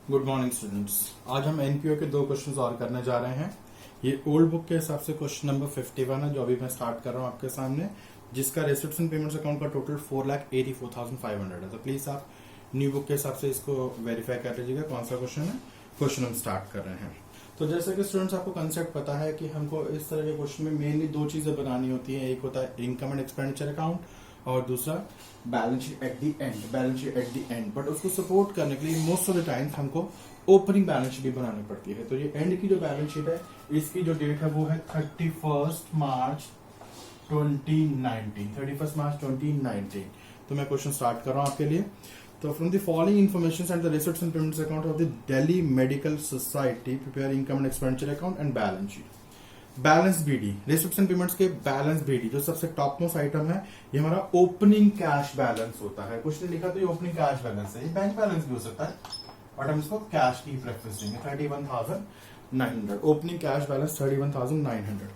Good morning students. आज हम NPO के दो क्वेश्चंस और करने जा रहे हैं। ये ओल्ड बुक के हिसाब से क्वेश्चन नंबर 51 है जो अभी मैं स्टार्ट कर रहा हूँ आपके सामने, जिसका रिसिप्ट्स एंड पेमेंट्स अकाउंट का टोटल 4,84,500 है। तो प्लीज आप न्यू बुक के हिसाब से इसको वेरीफाई कर लीजिएगा कौन सा क्वेश्चन है। क्वेश्चन हम स्टार्ट कर रहे हैं। तो जैसे कि स्टूडेंट्स आपको कंसेप्ट पता है कि हमको इस तरह के क्वेश्चन में मेनली दो चीजें बनानी होती है। एक होता है इनकम एंड एक्सपेंडिचर अकाउंट और दूसरा balance sheet at the end. But उसको सपोर्ट करने के लिए मोस्ट ऑफ द टाइम्स हमको ओपनिंग बैलेंस शीट भी बनानी पड़ती है। तो ये एंड की जो बैलेंस शीट है इसकी जो डेट है वो है 31 मार्च 2019। तो मैं क्वेश्चन स्टार्ट कर रहा हूं आपके लिए। तो from the following information and the receipts and payments account of the Delhi medical society prepare income and expenditure account and balance sheet. Balance B D, receipts and payments के बैलेंस बीडी जो सबसे top most item है, ये हमारा opening cash balance होता है। कुछ नहीं लिखा तो ये ओपनिंग कैश बैलेंस है, ये बैंक बैलेंस भी हो सकता है बट हम इसको कैश की प्रेफरेंस देंगे। 31,900 opening cash balance 31,900।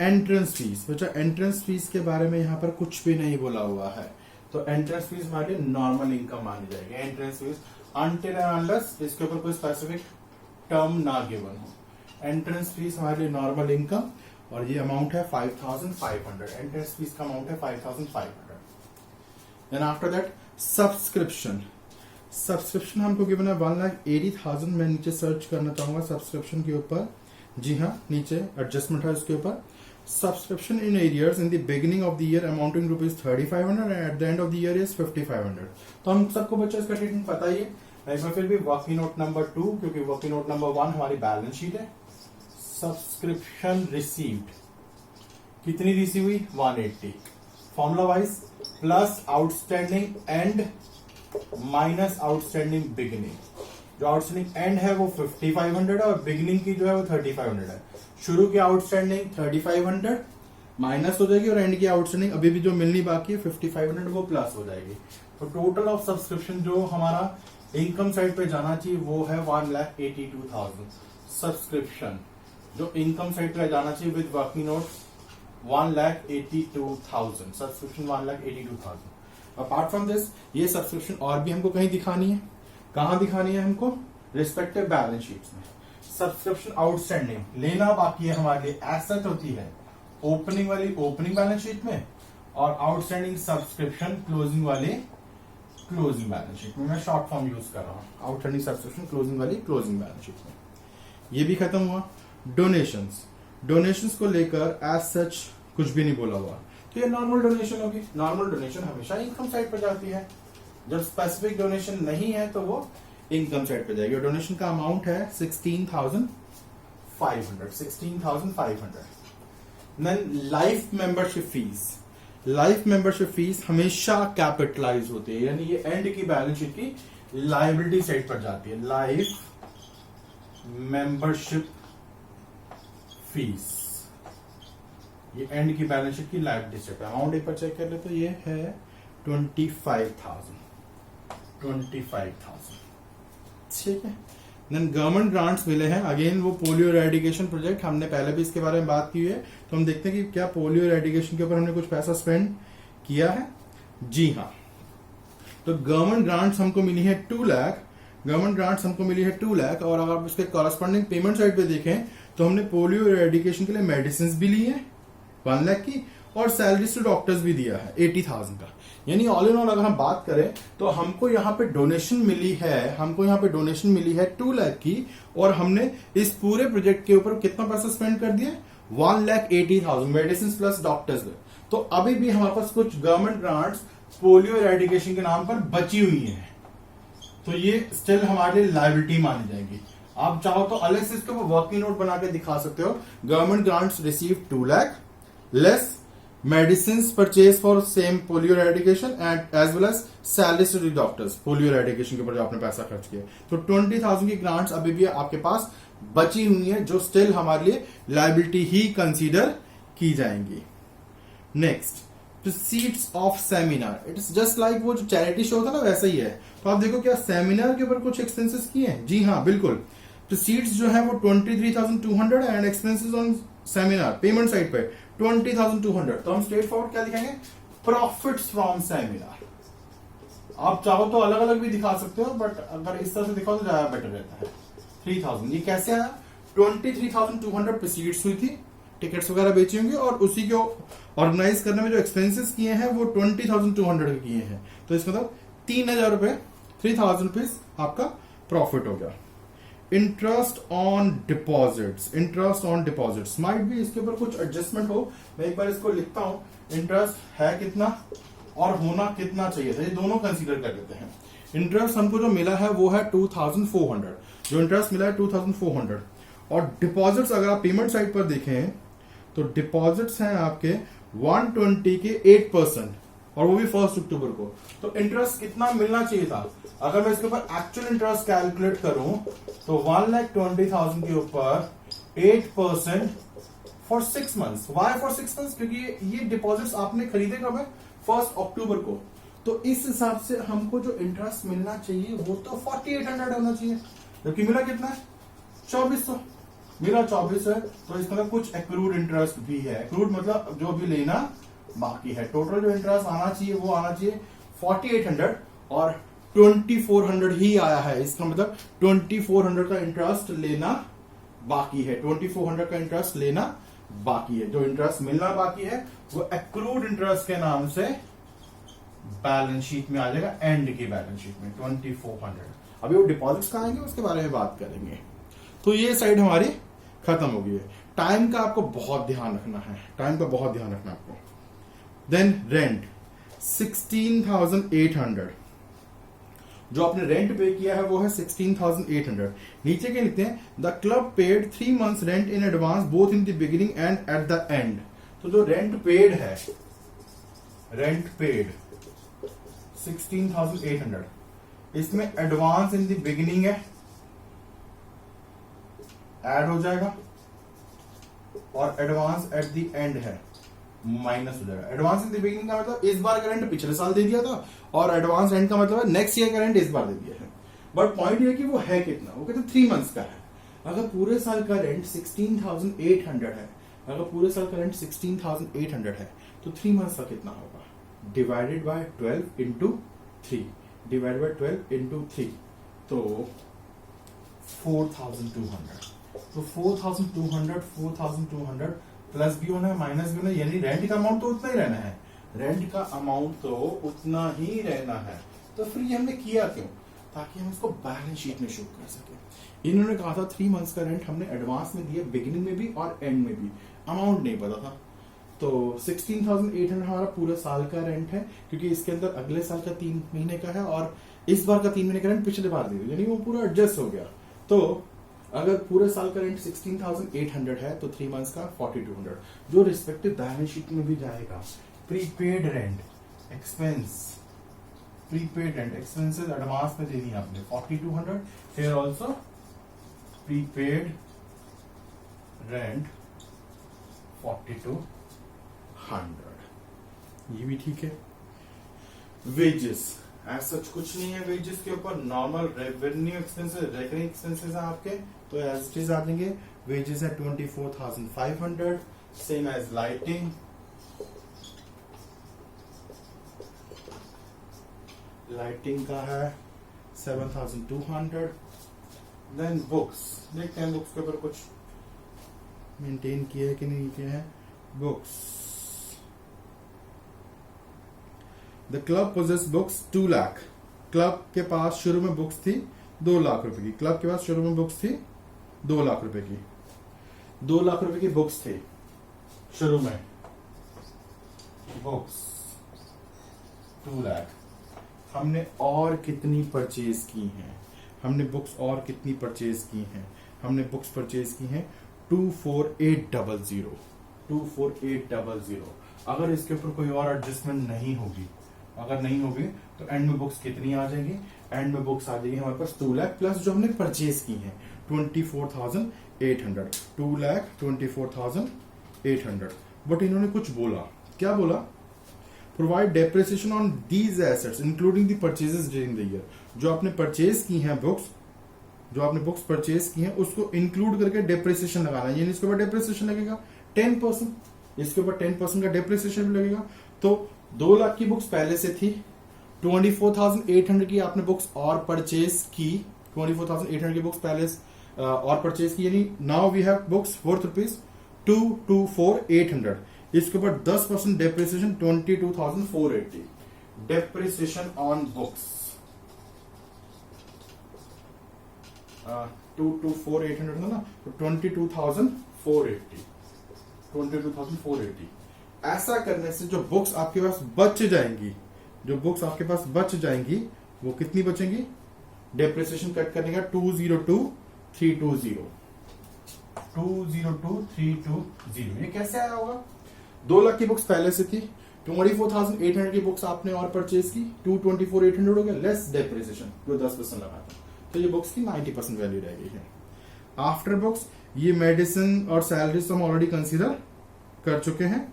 Entrance fees, बच्चा एंट्रेंस फीस के बारे में यहाँ पर कुछ भी नहीं बोला हुआ है। तो एंट्रेंस फीस हमारी नॉर्मल इनकम मानी जाएगी। Entrance fees until and unless इसके ऊपर कोई स्पेसिफिक टर्म ना गिवन हो। एंट्रेंस फीस हमारे लिए नॉर्मल इनकम और ये अमाउंट है 5,500। एंट्रेंस फीस का अमाउंट है 5,500। देन आफ्टर दैट सब्सक्रिप्शन हमको गिवन है 1,80,000। मैं नीचे सर्च करना चाहूंगा सब्सक्रिप्शन के ऊपर। जी हाँ, नीचे एडजस्टमेंट है उसके ऊपर। Subscription in arrears in the beginning of the year amounting ₹3,500 and at the end of the year is 5,500। तो हम सबको बच्चा इसका ट्रीटमेंट पता ही है। एक बार फिर भी वर्किंग नोट नंबर 2, क्योंकि वर्किंग नोट नंबर 1 हमारी बैलेंस शीट है। सब्सक्रिप्शन रिसीव्ड कितनी रिसीव हुई? 180। Formula wise plus outstanding and minus outstanding beginning. जो आउटस्टैंडिंग एंड है वो 5,500 है और बिगिनिंग की जो है वो 3,500 है। शुरू की आउटस्टैंडिंग 3,500 माइनस हो जाएगी और एंड की आउटस्टैंडिंग अभी भी जो मिलनी बाकी है 5,500 वो प्लस हो जाएगी। तो टोटल ऑफ सब्सक्रिप्शन जो हमारा इनकम साइड पे जाना चाहिए वो है 1,82,000। सब्सक्रिप्शन जो इनकम साइड पे जाना चाहिए with working note 1,82,000। Subscription 1,82,000। Apart from this ये सब्सक्रिप्शन और भी हमको कहीं दिखानी है। कहां दिखानी है हमको? रिस्पेक्टिव बैलेंस शीट्स में। सब्सक्रिप्शन आउटस्टैंडिंग लेना बाकी है हमारे लिए, एसेट होती है ओपनिंग वाली ओपनिंग बैलेंस शीट में और आउटस्टैंडिंग सब्सक्रिप्शन क्लोजिंग वाले क्लोजिंग बैलेंस शीट में। मैं शॉर्ट फॉर्म यूज कर रहा हूं। आउटस्टैंडिंग सब्सक्रिप्शन क्लोजिंग वाली क्लोजिंग बैलेंस शीट में। ये भी खत्म हुआ। डोनेशंस को लेकर एज सच कुछ भी नहीं बोला हुआ। तो ये नॉर्मल डोनेशन होगी। नॉर्मल डोनेशन हमेशा इनकम साइड पर जाती है। जब स्पेसिफिक डोनेशन नहीं है तो वो इनकम साइड पे जाएगी। और डोनेशन का अमाउंट है 16,500। देन लाइफ मेंबरशिप फीस हमेशा कैपिटलाइज होती है, यानी ये एंड की बैलेंस शीट की लायबिलिटी साइड पर जाती है। लाइफ मेंबरशिप फीस ये एंड की बैलेंस शीट की लायबिलिटी साइड पर। अमाउंट एक बार चेक कर ले तो ये है 25,000। ठीक है। देन गवर्नमेंट ग्रांट्स मिले हैं। अगेन वो पोलियो एरेडिकेशन प्रोजेक्ट, हमने पहले भी इसके बारे में बात की है। तो हम देखते हैं कि क्या पोलियो एरेडिकेशन के ऊपर हमने कुछ पैसा स्पेंड किया है। जी हाँ। तो गवर्नमेंट ग्रांट्स हमको मिली है 2 लाख। और अगर आप उसके कॉरेस्पॉन्डिंग पेमेंट साइड पे देखें तो हमने पोलियो एरेडिकेशन के लिए मेडिसिन भी ली है 1 लाख की और सैलरीज टू डॉक्टर्स भी दिया है 80,000 का। यानी ऑल इन ऑल अगर हम बात करें तो हमको यहाँ पे डोनेशन मिली है 2 लाख की और हमने इस पूरे प्रोजेक्ट के ऊपर कितना पैसा स्पेंड कर दिया? 1,80,000 मेडिसिन प्लस डॉक्टर्स। तो अभी भी हमारे पास कुछ गवर्नमेंट ग्रांट्स पोलियो एरेडिकेशन के नाम पर बची हुई है। तो ये स्टिल हमारे लिए लायबिलिटी मानी जाएगी। आप चाहो तो अलग से इसके ऊपर वर्किंग नोट बना के दिखा सकते हो। Government grants receive 2 lakh less medicines purchased for same polio eradication and as well as salaries to the doctors polio eradication के ऊपर जो आपने पैसा खर्च किया। तो 20,000 की ग्रांट्स अभी भी आपके पास बची हुई है जो स्टिल हमारे लिए लायबिलिटी ही कंसीडर की जाएंगी। Next proceeds of seminar. It is just like वो जो चैरिटी शो था ना वैसा ही है। तो आप देखो क्या सेमिनार के ऊपर कुछ एक्सपेंसेस किए हैं? जी हाँ बिल्कुल। प्रोसीड्स जो है वो 23,200 and expenses on seminar payment side पे 20,200। तो हम स्ट्रेट फॉरवर्ड क्या लिखेंगे? Profits from seminar. आप चाहो तो अलग अलग भी दिखा सकते हो, बट अगर इस तरह से दिखाओ तो ज्यादा बेटर रहता है। 3000 ये कैसे आया? 23,200 प्रोसीड्स हुई थी, टिकट्स वगैरह बेची होंगी, और उसी को ऑर्गेनाइज करने में जो एक्सपेंसेस किए हैं वो 20,200 किए हैं। तो इसका मतलब 3,000 रुपए, 3,000 रुपीज आपका प्रॉफिट हो गया। Interest on deposits, interest on deposits might भी इसके ऊपर कुछ एडजस्टमेंट हो। मैं एक बार इसको लिखता हूं, इंटरेस्ट है कितना और होना कितना चाहिए था, ये दोनों कंसीडर कर लेते हैं। इंटरेस्ट हमको जो मिला है वो है 2,400, जो इंटरेस्ट मिला है 2,400, और डिपॉजिट्स अगर आप पेमेंट साइड पर देखें तो डिपॉजिट्स हैं आपके 120 के 8%, और वो भी 1 अक्टूबर को। तो इंटरेस्ट कितना मिलना चाहिए था? अगर मैं इसके ऊपर एक्चुअल इंटरेस्ट कैलकुलेट करूं तो 1,20,000 के ऊपर 8% for 6 months. Why for 6 months? क्योंकि ये डिपॉजिट्स आपने खरीदे कब है? 1 अक्टूबर को। तो इस हिसाब से हमको जो इंटरेस्ट मिलना चाहिए वो तो 4,800 होना चाहिए, जबकि मिला कितना है? 2,400 मिला। 2,400 है, तो इसका मतलब कुछ एक्रूड इंटरेस्ट भी है। एक्रूड मतलब जो भी लेना बाकी है। टोटल जो इंटरेस्ट आना चाहिए वो आना चाहिए 4,800, और 2,400 ही आया है। इसका मतलब 2,400 का इंटरेस्ट लेना बाकी है, 2,400 का इंटरेस्ट लेना बाकी है। जो इंटरेस्ट मिलना बाकी है वो एक्रूड इंटरेस्ट के नाम से बैलेंस शीट में आ जाएगा, एंड की बैलेंस शीट में 2,400। अभी वो डिपॉजिट्स कहाँ आएंगे उसके बारे में बात करेंगे। तो ये साइड हमारी खत्म हो गई है। टाइम का आपको बहुत ध्यान रखना है, टाइम का बहुत ध्यान रखना आपको। देन रेंट 16,800, जो आपने रेंट पे किया है वो है 16,800। नीचे के लिखते हैं the club paid 3 months rent in advance both in the beginning and at the end. तो जो रेंट पेड है, रेंट पेड 16,800, इसमें एडवांस इन द बिगिनिंग है, ऐड हो जाएगा, और एडवांस एट द एंड है, माइनस हो जाएगा। एडवांस इन द बिगिनिंग का मतलब इस बार का रेंट पिछले साल दे दिया था, और एडवांस एंड का मतलब है नेक्स्ट ईयर का रेंट इस बार दे दिया है। बट पॉइंट ये कि वो है कितना, वो कहते हैं 3 months का है। अगर पूरे साल का रेंट 16,800 है, अगर पूरे साल का रेंट 16,800 है तो 3 months का कितना होगा? Divided by 12 into 3, divided by 12 into 3, तो 4,200। तो 4,200 प्लस भी होना है, माइनस भी होना है, यानी रेंट का अमाउंट तो उतना ही रहना है, रेंट का अमाउंट तो उतना ही रहना है। तो फिर ये हमने किया क्यों? ताकि हम इसको बैलेंस शीट में शो कर सके। इन्होंने कहा था 3 months का रेंट हमने एडवांस में दिया, बिगिनिंग में भी और एंड में भी, अमाउंट नहीं पता था। तो 16,800 हमारा पूरे साल का रेंट है, क्योंकि इसके अंदर अगले साल का 3 महीने का है और इस बार का 3 महीने का रेंट पिछले बार दे दिया, यानी वो पूरा एडजस्ट हो गया। तो अगर पूरे साल का रेंट 16,800 है तो 3 months का 4,200, जो रिस्पेक्टिव बैलेंस शीट में भी जाएगा। Prepaid rent expense, prepaid rent expenses advance में देनी है आपने 4,200, फिर ऑल्सो प्रीपेड रेंट 4,200, ये भी ठीक है। वेजेस एज सच कुछ नहीं है, वेजेस के ऊपर normal revenue expenses, recurring expenses हैं आपके, तो एज इट इज आ जाएंगे। वेजेस है 24,500, सेम एज लाइटिंग, लाइटिंग का है 7,200। देन बुक्स, देखते हैं बुक्स के ऊपर कुछ मेंटेन किया है कि नहीं किया है। Books, the club possesses books 2 lakh. Club के पास शुरू में बुक्स थी 2 लाख रुपए की, क्लब के पास शुरू में बुक्स थी 2 लाख रुपए की, 2 लाख रुपए की बुक्स थी शुरू में, बुक्स 2 लाख। हमने और कितनी परचेज की हैं? हमने बुक्स और कितनी परचेज की हैं? हमने बुक्स परचेज की हैं 24800, 24800। अगर इसके ऊपर कोई और एडजस्टमेंट नहीं होगी, अगर नहीं होगी तो एंड में बुक्स कितनी आ जाएंगी? एंड में बुक्स आ जाएगी हमारे पास 2 लाख प्लस जो हमने परचेज की हैं 24,800, 2,24,800। बट इन्होंने कुछ बोला, क्या बोला? Provide depreciation on these assets including the purchases during the year. जो आपने परचेज की हैं बुक्स, जो आपने बुक्स परचेज की हैं उसको इंक्लूड करके डेप्रिसिएशन लगाना है, यानी इसके ऊपर डेप्रिसिएशन लगेगा 10%, इसके ऊपर 10% का डेप्रिसिएशन भी लगेगा। तो 2 लाख की बुक्स पहले से थी, 24,800 की आपने बुक्स और परचेज की, 24,800 की बुक्स पहले और परचेज की, यानी now we have books worth rupees 224,800। इसके ऊपर 10% डेप्रिसिएशन 22,480 डेप्रिसिएशन ऑन बुक्स 224,800 था ना, तो 22,480। ऐसा करने से जो बुक्स आपके पास बच जाएंगी, वो कितनी बचेंगी? डेप्रिसिएशन कट करने का 202,320। ये कैसे आया होगा? 2 लाख की बुक्स पहले से थी, 24,800 की बुक्स आपने और परचेज की, 224,800 हो गया लेस डेप्रिसिएशन जो 10% लगा था, तो ये बुक्स की 90% वैल्यू रह गई है। आफ्टर बुक्स ये मेडिसिन और सैलरीज तो हम ऑलरेडी कंसीडर कर चुके हैं।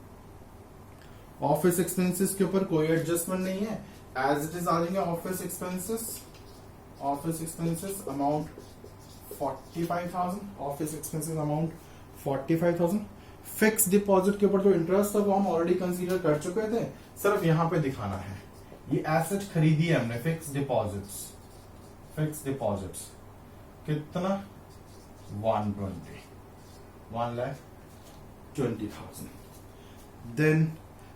ऑफिस एक्सपेंसेस के ऊपर कोई एडजस्टमेंट नहीं है, एज इट इज आ जाएंगे। Office expenses amount 45,000। Fix deposit के ऊपर जो इंटरेस्ट था वो हम ऑलरेडी कंसीडर कर चुके थे, सिर्फ यहां पे दिखाना है। ये एसेट खरीदी है हमने, फिक्स डिपॉजिट्स कितना? 1,20,000। देन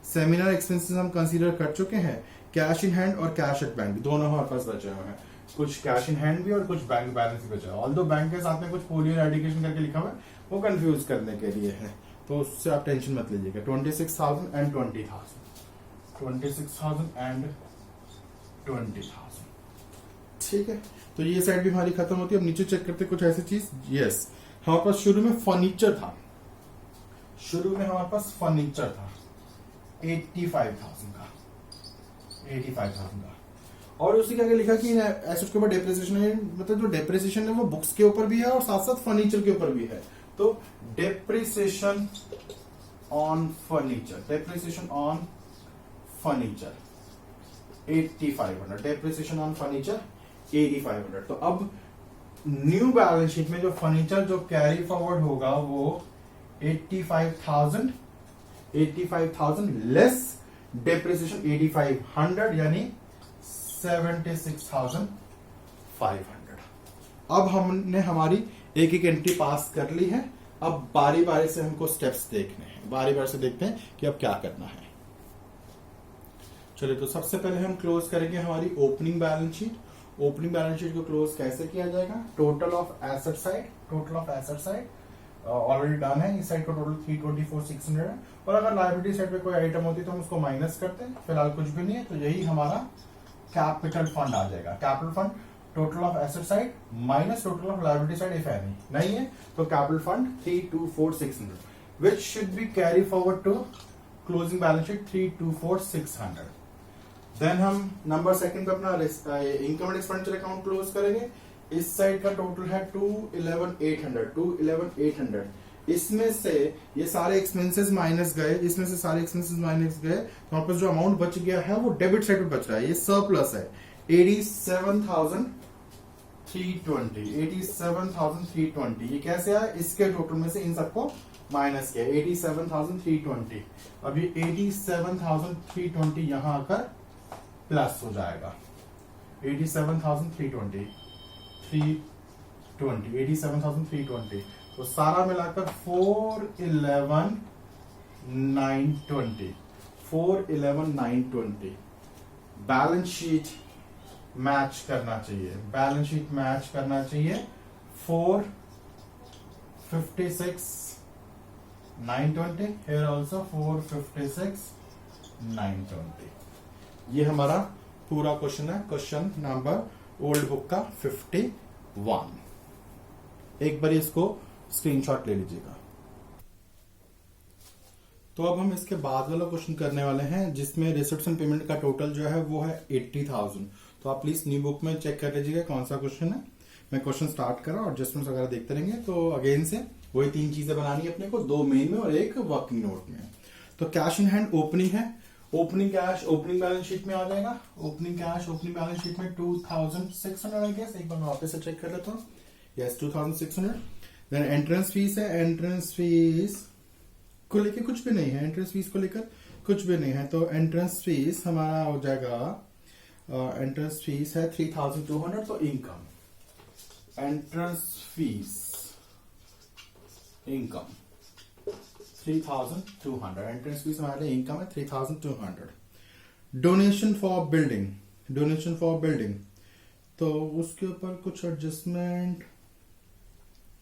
सेमिनार एक्सपेंसेस हम कंसीडर कर चुके हैं। कैश इन हैंड और कैश एट बैंक दोनों हमारे पास बचे हुए हैं, कुछ कैश इन हैंड भी और कुछ बैंक बैलेंस भी बचा है। ऑल्दो बैंक के साथ में कुछ पोलियो एडिकेशन करके लिखा हुआ है, वो कंफ्यूज करने के लिए है, तो उससे आप टेंशन मत लीजिएगा। 26,000 एंड 20,000। ठीक है, तो ये साइड भी हमारी खत्म होती है। अब नीचे चेक करते कुछ ऐसी चीज। यस, हमारे पास शुरू में फर्नीचर था, 85,000 का, और उसी के आगे लिखा कि एसेट के ऊपर डेप्रिसिएशन है, मतलब जो डेप्रिसिएशन है वो बुक्स के ऊपर भी है और साथ साथ फर्नीचर के ऊपर भी है। तो depreciation on furniture 8,500, depreciation on furniture 8,500। तो अब न्यू बैलेंस शीट में जो फर्नीचर जो कैरी फॉरवर्ड होगा वो 85,000 लेस डेप्रिसिएशन 8,500, यानी 76,500। अब हमने हमारी एक एक एंट्री पास कर ली है। अब बारी बारी से हमको स्टेप्स देखने हैं, बारी बारी से देखते हैं कि अब क्या करना है। चलिए, तो सबसे पहले हम क्लोज करेंगे हमारी opening balance sheet. Opening balance sheet को क्लोज कैसे किया जाएगा? Total of asset side already done है। इस साइड का टोटल 324,600 है, और अगर लायबिलिटी साइड पे कोई आइटम होती तो हम उसको माइनस करते हैं। फिलहाल कुछ भी नहीं है, तो यही हमारा कैपिटल फंड आ जाएगा। Capital fund total of asset side minus total of liability side if any नहीं है, तो capital fund 324,600 which should be carry forward to closing balance sheet 324,600। Then हम नंबर सेकंड पे अपना income and expenditure account close करेंगे। इस side का total है 211,800। इसमें से ये सारे एक्सपेंसेस माइनस गए, तो हमारे पास जो अमाउंट बच गया है वो डेबिट साइड पे बच रहा है, ये सरप्लस है 87,320। ये कैसे आया? इसके टोटल में से इन सबको माइनस किया, 87,320। अब ये 87,320 यहां आकर प्लस हो जाएगा, 87,320, तो सारा मिलाकर 411,920। बैलेंस शीट मैच करना चाहिए, 456,920, here also 456,920। ये हमारा पूरा क्वेश्चन है, क्वेश्चन नंबर ओल्ड बुक का 51। एक बार इसको स्क्रीनशॉट ले लीजिएगा। तो अब हम इसके बाद वाला क्वेश्चन करने वाले हैं, जिसमें रिसिप्ट्स एंड पेमेंट का टोटल जो है वो है 80,000। तो आप प्लीज न्यू बुक में चेक कर लीजिएगा कौन सा क्वेश्चन है। मैं क्वेश्चन स्टार्ट कर रहा हूं, एडजस्टमेंट्स वगैरह देखते रहेंगे। तो अगेन से वही 3 चीजें बनानी है अपने को, 2 मेन में और एक वर्किंग नोट में। तो कैश इन हैंड ओपनिंग है, opening cash opening balance sheet में आ जाएगा। Opening cash opening balance sheet में 2,600 आई गेस, एक बार मैं वापस से चेक कर लेता हूँ। यस, 2,600। देन एंट्रेंस फीस है, एंट्रेंस फीस को लेकर कुछ भी नहीं है, तो एंट्रेंस फीस हमारा हो जाएगा एंट्रेंस फीस है 3200, तो income, entrance fees, income 3200, entrance fees हमारे लिए इनकम है 3200. Donation for building, donation for building, तो उसके ऊपर कुछ एडजस्टमेंट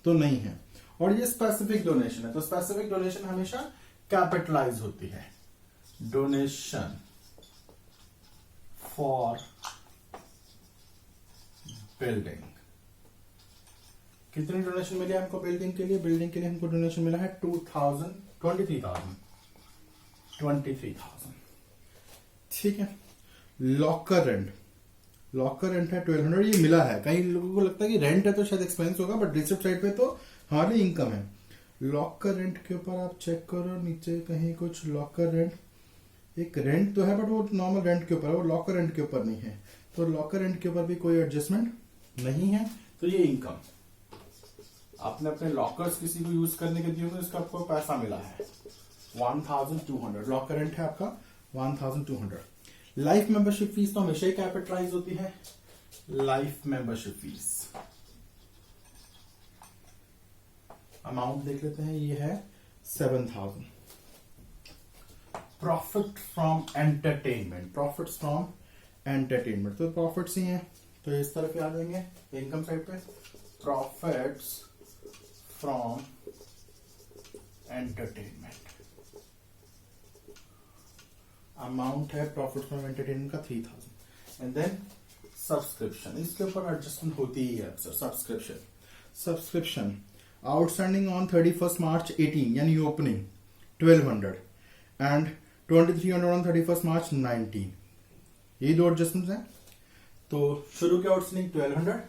तो नहीं है. और ये स्पेसिफिक डोनेशन है, तो स्पेसिफिक डोनेशन हमेशा कैपिटलाइज होती है. डोनेशन फॉर बिल्डिंग, कितनी डोनेशन मिली हमको बिल्डिंग के लिए? बिल्डिंग के लिए हमको डोनेशन मिला है 23,000. ठीक है. लॉकर रेंट, लॉकर रेंट है 1200. ये मिला है, कई लोगों को लगता है कि रेंट है तो शायद एक्सपेंस होगा, बट रिसिप्ट साइड पे तो हमारी इनकम है. लॉकर रेंट के ऊपर आप चेक करो नीचे कहीं कुछ लॉकर रेंट, एक रेंट तो है बट वो नॉर्मल रेंट के ऊपर है, वो लॉकर रेंट के ऊपर नहीं है. तो लॉकर रेंट के ऊपर भी कोई एडजस्टमेंट नहीं है, तो ये इनकम. आपने अपने लॉकर्स किसी को यूज करने के दिए होंगे, इसका आपको पैसा मिला है 1200. लॉकर रेंट है आपका 1200. लाइफ मेंबरशिप फीस तो हमेशा ही कैपिटलाइज होती है. लाइफ मेंबरशिप फीस अमाउंट देख लेते हैं, ये है 7000. Profit from entertainment, profits from entertainment, तो प्रॉफिट्स ही हैं, तो इस तरफ आ जाएंगे इनकम साइड पे. प्रॉफिट्स फ्रॉम एंटरटेनमेंट, अमाउंट है प्रॉफिट फ्रॉम एंटरटेनमेंट का 3000. एंड देन सब्सक्रिप्शन, इसके ऊपर एडजस्टमेंट होती ही है अक्सर. Subscription, subscription outstanding on 31st March 18 यानी opening 1200 and 2300 on 31st March 19. यही दो एडजस्टमेंट हैं. तो शुरू के आउटस्टैंडिंग 1200,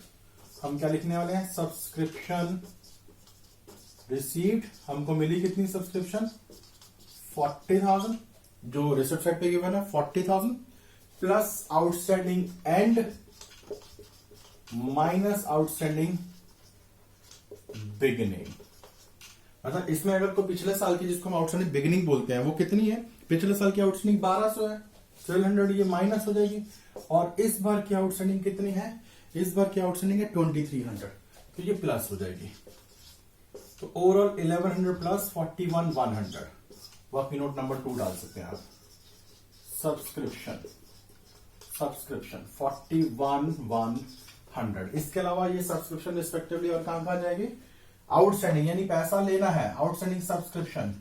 हम क्या लिखने वाले हैं? सब्सक्रिप्शन रिसीव्ड, हमको मिली कितनी सब्सक्रिप्शन? 40,000, जो रिसिप्ट साइड पे गिवन है 40,000, plus outstanding and minus outstanding beginning. मतलब इसमें अगर कोई पिछले साल की, जिसको हम आउटस्टैंडिंग बिगिनिंग बोलते हैं, वो कितनी है? पिछले साल की आउटस्टैंडिंग 1200 है, 1200 ये माइनस हो जाएगी. और इस बार की आउटस्टैंडिंग कितनी है? इस बार की आउटस्टैंडिंग है 2300, तो ये प्लस हो जाएगी. तो overall 1100 plus 41,100. Working note number 2 डाल सकते हैं आप. Subscription, subscription 41,100. इसके अलावा ये सब्सक्रिप्शन रिस्पेक्टिवली और कहां कहां जाएगी? आउटस्टैंडिंग यानी पैसा लेना है, आउटस्टैंडिंग सब्सक्रिप्शन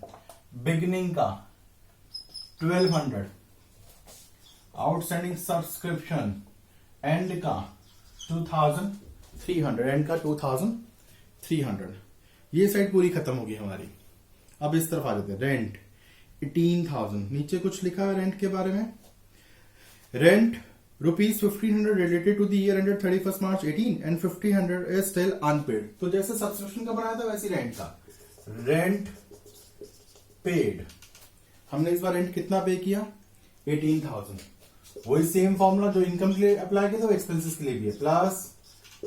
बिगिनिंग का 1200, आउटस्टैंडिंग सब्सक्रिप्शन एंड का 2300, एंड का 2300. ये साइड पूरी खत्म होगी हमारी. अब इस तरफ आ जाते हैं. रेंट 18,000, नीचे कुछ लिखा है रेंट के बारे में. Rent ₹1,500 related to the year ended 31st March 18 and 1,500 is still unpaid. तो जैसे सब्सक्रिप्शन का बनाया था वैसे रेंट का. रेंट पेड, हमने इस बार रेंट कितना पे किया? 18,000. वही सेम फॉर्मूला जो इनकम के लिए अप्लाई किया था वो एक्सपेंसेस के लिए भी है. Plus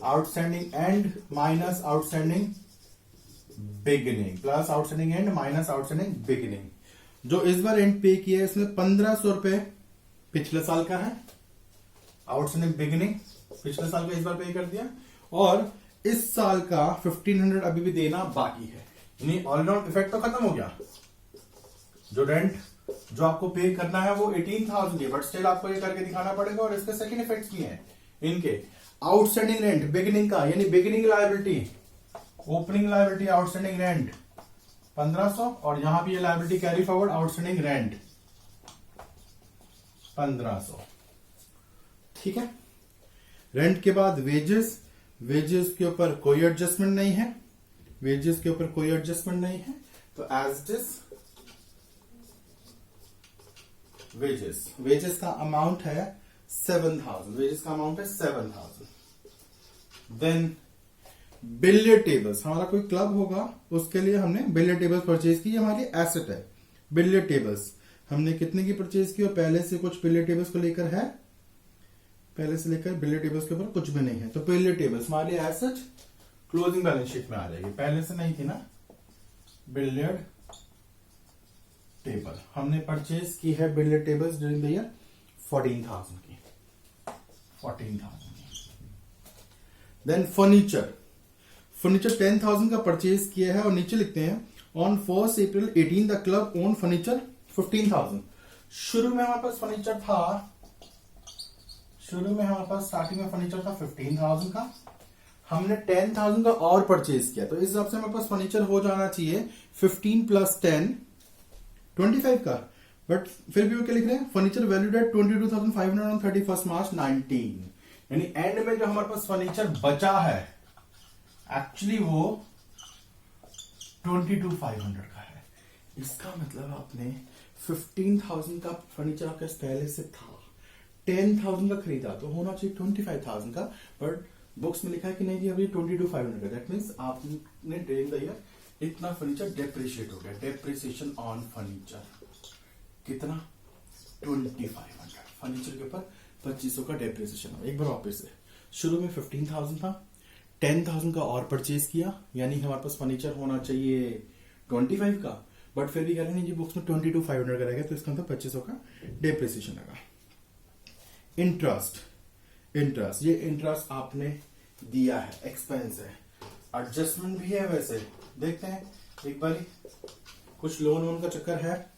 outstanding and minus outstanding beginning, plus outstanding and minus outstanding beginning. जो इस बार रेंट पे किया है इसमें 1,500 रुपए पिछले साल का है. आउटस्टैंडिंग बिगिनिंग पिछले साल का इस बार पे कर दिया, और इस साल का 1,500 अभी भी देना बाकी है. यानी ऑल राउंड इफेक्ट तो खत्म हो गया. जो रेंट जो आपको पे करना है वो 18,000 है, बट स्टिल आपको ये करके दिखाना पड़ेगा. और इसके सेकंड इफेक्ट्स भी हैं इनके. आउटस्टैंडिंग रेंट बिगिनिंग का, यानी beginning liability, opening liability outstanding rent 1,500, और यहां भी ये liability carry forward outstanding rent 1,500. ठीक है. रेंट के बाद वेजेस, वेजेस के ऊपर कोई एडजस्टमेंट नहीं है. वेजेस के ऊपर कोई एडजस्टमेंट नहीं है, तो as it is wages. Wages का अमाउंट है 7,000. वेजेस का अमाउंट है 7,000. देन बिलियर्ड टेबल्स, हमारा कोई क्लब होगा उसके लिए हमने बिलियर्ड टेबल्स परचेज की. हमारी एसेट है बिलियर्ड टेबल्स. हमने कितने की परचेज की? और पहले से कुछ बिलियर्ड टेबल्स को लेकर है, पहले से लेकर बिलियर्ड टेबल्स के ऊपर कुछ भी नहीं है. तो बिलियर्ड टेबल्स हमारे एसेट क्लोजिंग बैलेंस शीट में आ जाएगी. पहले से नहीं थी ना. बिलियर्ड टेबल हमने परचेज की है billiard tables during the year 14,000 की. 14,000। देन फर्नीचर 10,000 का परचेज किया है और नीचे लिखते हैं on 1 April 18 the club own furniture 15,000। शुरू में हमारे पास फर्नीचर था, स्टार्टिंग में फर्नीचर था 15,000 का, हमने 10,000 का और परचेज किया, तो इस हिसाब से हमारे पास फर्नीचर हो जाना चाहिए 15 + 10 25 का। बट फिर भी वो क्या लिख रहे हैं, furniture valued at 22,500 on 31 March 19, यानी एंड में जो हमारे पास फर्नीचर बचा है एक्चुअली वो 22,500 का है। इसका मतलब आपने 15,000 का फर्नीचर आपके पहले से था, 10,000 का खरीदा तो होना चाहिए 25,000 का, बट बुक्स में लिखा है कि नहीं जी अभी 22,500 का। दैट मीन्स आपने ड्यूरिंग द ईयर इतना फर्नीचर डेप्रिशिएट हो गया। डेप्रिसिएशन ऑन फर्नीचर कितना 2,500, फर्नीचर के ऊपर 2,500 का डेप्रिसिएशन हो। एक बार वापस से, शुरू में 15,000 था, 10,000 का और परचेज किया, यानी हमारे पास फर्नीचर होना चाहिए 25 का, बट फिर भी कह रहे हैं जी बुक्स में 22,500 का रहेगा, तो इसका मतलब 2,500 का डेप्रिसिएशन लगा। इंटरेस्ट ये इंटरेस्ट आपने दिया है, एक्सपेंस है, एडजस्टमेंट भी है। वैसे देखते हैं एक बार, कुछ लोन का चक्कर है।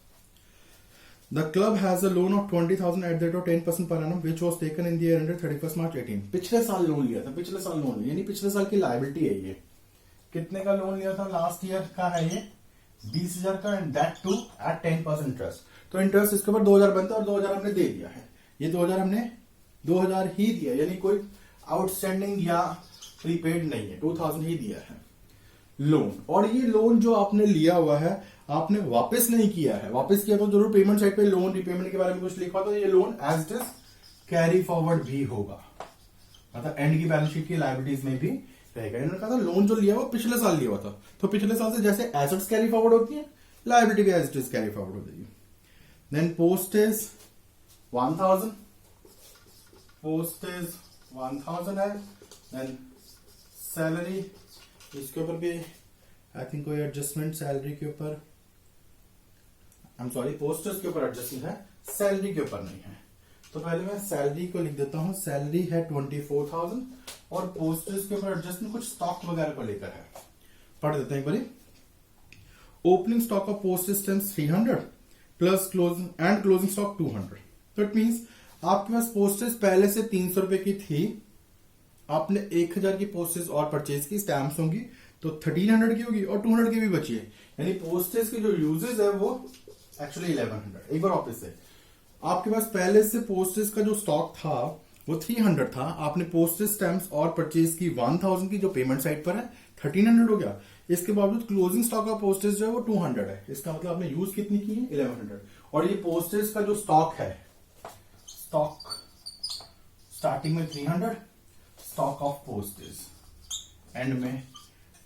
The club has a loan of 20,000 at the rate of 10% per annum which was taken in the year ended 31 March 18। पिछले साल लोन लिया था, यानी पिछले साल की लायबिलिटी है ये। कितने का लोन लिया था, लास्ट ईयर का है ये 20,000 का, and that too at 10% interest. तो इंटरेस्ट इसके ऊपर 2,000 बनता है और 2,000 हमने दे दिया है। ये 2,000 हमने 2,000 ही दिया, यानी कोई आउटस्टैंडिंग या प्रीपेड नहीं है, 2,000 ही दिया है लोन। और ये लोन जो आपने लिया हुआ है आपने वापस नहीं किया है, वापस किया तो जरूर पेमेंट साइड पे लोन रिपेमेंट के बारे में कुछ लिखा, तो ये loan as it is carry forward भी होगा, मतलब एंड की बैलेंस शीट की लायबिलिटीज में भी रहेगा। इन्होंने कहा था लोन जो लिया हुआ पिछले साल लिया हुआ था, तो पिछले साल से जैसे एसेट्स कैरी फॉरवर्ड होती है, लायबिलिटी भी as it is carry forward हो जाएगी। देन पोस्टेज 1,000 है। देन सैलरी, इसके ऊपर भी आई थिंक कोई एडजस्टमेंट सैलरी के ऊपर, आई एम सॉरी पोस्टर्स के ऊपर एडजस्टमेंट है, सैलरी के ऊपर नहीं है। तो पहले मैं सैलरी को लिख देता हूं, सैलरी है 24,000 और पोस्टर्स के ऊपर एडजस्टमेंट कुछ स्टॉक वगैरह को लेकर है। पढ़ देते हैं एक बारी। Opening stock of postage stamps 300 plus closing stock 200। तो इट मीन्स आपके पास पोस्टेज पहले से 300 रुपए की थी, आपने 1,000 की पोस्टेज और परचेज की, स्टैम्प्स होंगी तो 1,300 की होगी और 200 की भी बची है, यानी पोस्टेज के जो यूजेस है वो एक्चुअली 1,100। एक बार वापस से, आपके पास पहले से पोस्टेज का जो स्टॉक था वो 300 था, आपने पोस्टेज स्टैम्प्स और परचेज की 1,000 की जो पेमेंट साइड पर है 1,300 हो गया। इसके बावजूद क्लोजिंग स्टॉक ऑफ पोस्टेज जो है वो 200 है, इसका मतलब आपने यूज कितनी की है 1,100। और ये पोस्टेज का जो स्टॉक है, स्टॉक स्टार्टिंग में 300, स्टॉक ऑफ पोस्टेज एंड में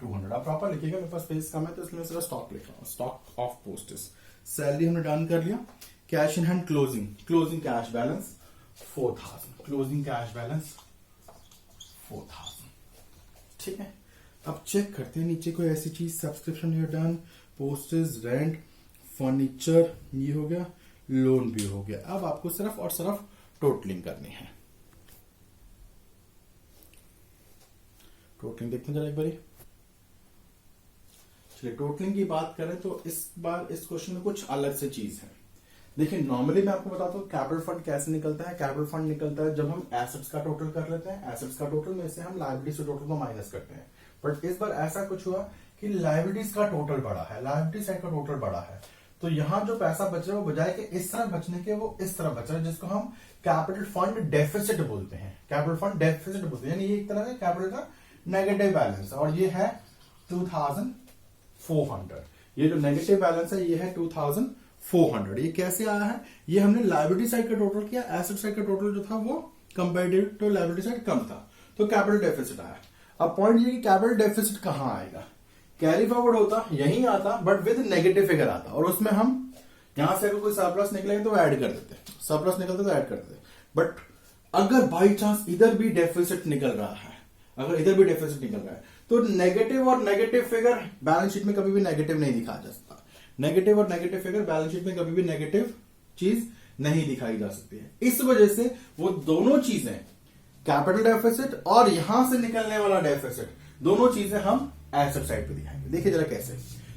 200। आप प्रॉपर लिखिएगा, मेरे पास स्पेस कम है तो इसलिए सिर्फ स्टॉक लिख रहा हूं, स्टॉक ऑफ पोस्टेज। सैलरी हमने डन कर लिया। Cash in hand closing cash balance 4,000, closing cash balance 4,000। ठीक है, अब चेक करते हैं नीचे कोई ऐसी चीज, सब्सक्रिप्शन ये डन, पोस्टेज, रेंट, फर्नीचर ये हो गया, लोन भी हो गया। अब आपको सिर्फ और सिर्फ टोटलिंग करनी है। टोटलिंग देखते हैं जरा एक बारी। चलिए टोटलिंग की बात करें तो इस बार इस क्वेश्चन में कुछ अलग से चीज है। देखिए नॉर्मली मैं आपको बताता हूँ कैपिटल फंड कैसे निकलता है। कैपिटल फंड निकलता है जब हम एसेट्स का टोटल कर लेते हैं, एसेट्स का टोटल में से हम लायबिलिटीज के टोटल को माइनस करते हैं। बट इस बार ऐसा कुछ हुआ कि लायबिलिटीज का टोटल बड़ा है, लायबिलिटी साइड का टोटल बड़ा है, तो यहां जो पैसा बच रहा है वो बजाय कि इस तरह बचने के वो इस तरह बच रहा है, जिसको हम कैपिटल फंड डेफिसिट बोलते हैं। कैपिटल फंड डेफिसिट बोलते हैं, यानी ये एक तरह का कैपिटल का नेगेटिव बैलेंस, और ये है 2,400। ये जो नेगेटिव बैलेंस है ये है 2,400। ये कैसे आया है, ये हमने लायबिलिटी साइड का टोटल किया, एसेट साइड का टोटल जो था वो कंपेरेटिव टू लायबिलिटी साइड कम था, तो कैपिटल डेफिसिट आया। अब पॉइंट ये कि कैपिटल डेफिसिट कहां आएगा, कैरी फॉरवर्ड होता यहीं आता बट विद नेगेटिव फिगर आता, और उसमें हम यहां से अगर कोई सरप्लस निकलेगा तो ऐड कर देते, सरप्लस निकलता तो ऐड कर देते। बट अगर बाई चांस इधर भी डेफिसिट निकल रहा है, अगर इधर भी डेफिसिट निकल रहा है, तो नेगेटिव और नेगेटिव फिगर बैलेंस शीट में कभी भी नेगेटिव नहीं दिखाया जा सकता। नेगेटिव और नेगेटिव फिगर बैलेंस शीट में कभी भी नेगेटिव चीज नहीं दिखाई जा सकती है। इस वजह से वो दोनों चीजें कैपिटल डेफिसिट और यहां से निकलने वाला डेफिसिट, दोनों चीजें हम एसेट साइड पे दिखाएंगे। देखिए जरा कैसे।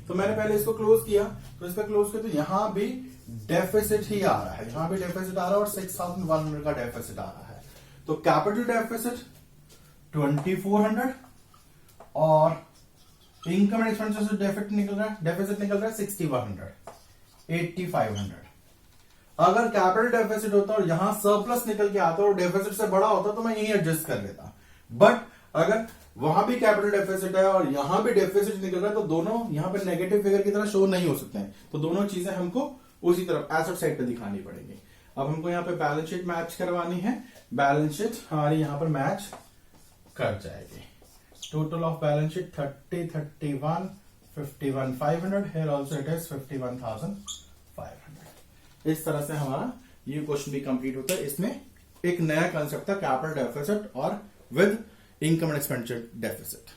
तो मैंने पहले इसको क्लोज किया, तो इसका क्लोज किया तो यहां भी डेफिसिट ही आ रहा है, यहां भी डेफिसिट आ रहा है और 6100 का डेफिसिट आ रहा है। तो कैपिटल डेफिसिट 2400 और इनकम एंड एक्सपेंसेस डेफिसिट निकल रहा है 6100, 8500। अगर कैपिटल डेफिसिट होता और यहां सरप्लस निकल के आता और डेफिसिट से बड़ा होता तो मैं यही एडजस्ट कर लेता। बट अगर वहां भी कैपिटल डेफिसिट है और यहां भी डेफिसिट निकल रहा है तो दोनों यहां पे नेगेटिव फिगर की तरह शो नहीं हो सकते हैं। तो दोनों चीजें हमको उसी तरफ एसेट साइड पे दिखानी पड़ेगी। अब हमको यहाँ पे बैलेंस शीट मैच करवानी है, बैलेंस शीट हमारी यहां पर मैच कर जाएगी। Total of balance sheet 30, 31, 51,500, here also it is 51,500। इस तरह से हमारा ये क्वेश्चन भी कंप्लीट होता है। इसमें एक नया कंसेप्ट था कैपिटल डेफिसिट और with income and expenditure deficit.